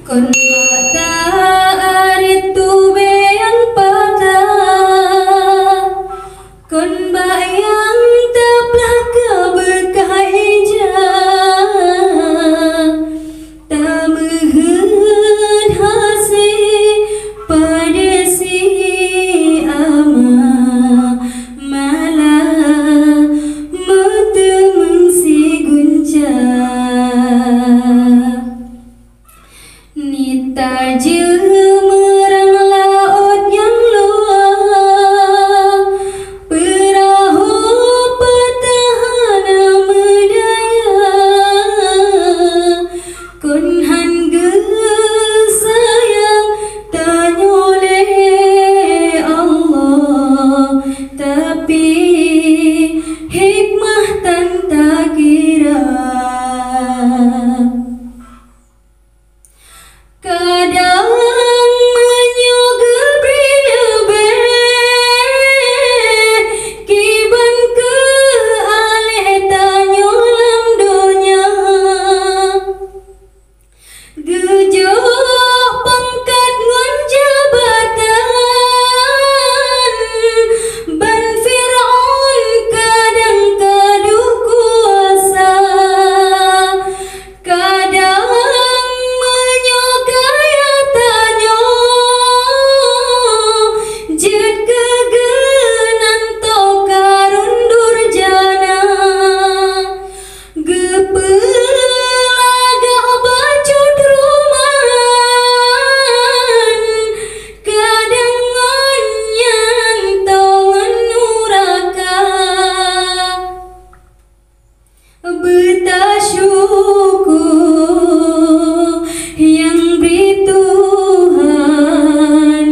Kon mata aritu beyang patah, kon bayang teplak keberkah ijah, tamuhun hasih pada si ama malah metemung si guncah. Nita jemerang laut yang luas, perahu petahana medaya, kon hangga sayang tanyole Allah, tapi hikmah tan tak kira. Kadang menyogel brilebeh, kiban ke alih tanyolam donya, gejok pangkat ngon jabatan, ban Fir'aun kadang kadu kuasa, kadang jid kegenan to karun durjana, gepelaga bacut rumahan, kadang ngonyan to menuraka, bertasyukur yang beri Tuhan,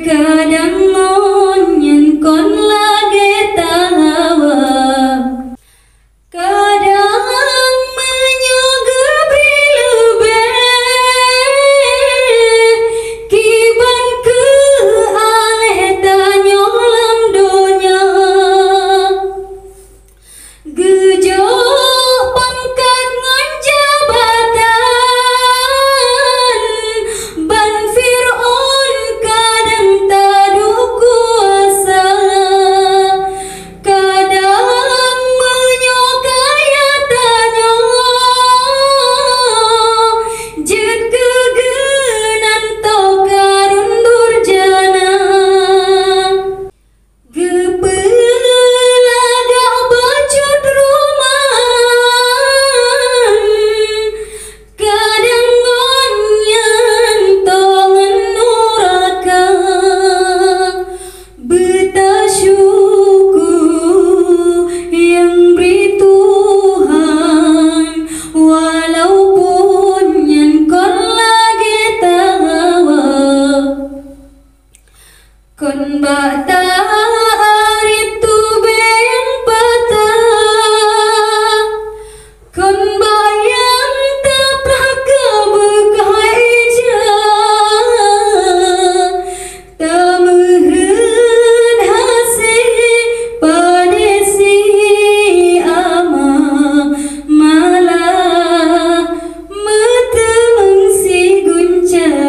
kadang ngonyen kon lagi tawa, kadang menyogel brilebeh, kiban ke alih tanyolam donya, gejok pangkat ngon jabatan, ban Fir'aun kadang tadu kuasa, kadang menyokaya tanyo, jid kegenan to karun durjana, gepelaga bacut rumahan, kadang ngonyan to menuraka, bertasyukur yang beri Tuhan, walaupun yang kon lagi tawa, kon bata aritu beyang patah, kon bayang teplak keberkah ijah, tamuhun hasih pada si ama malah metemung si guncah.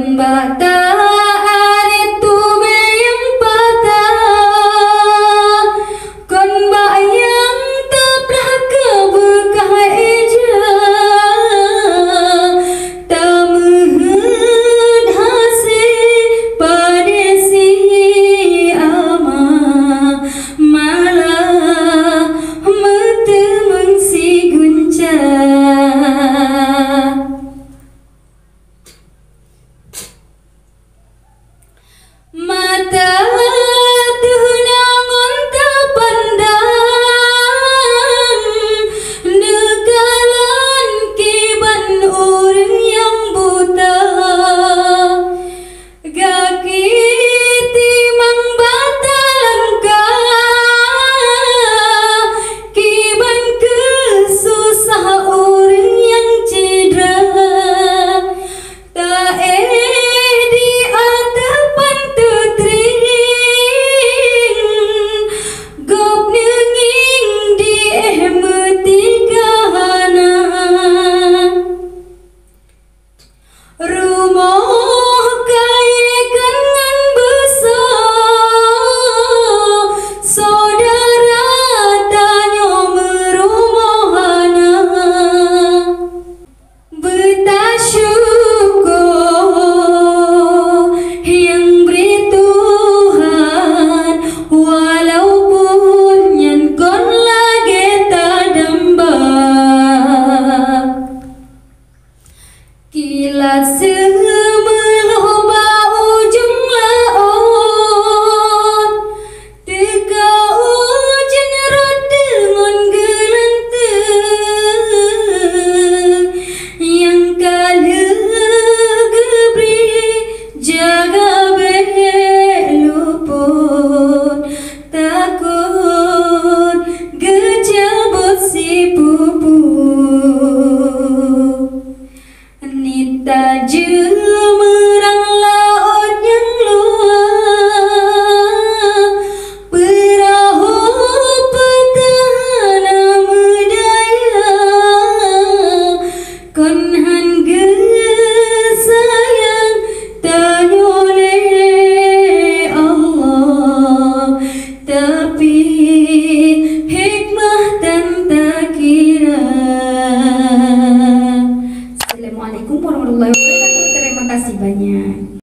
pembatas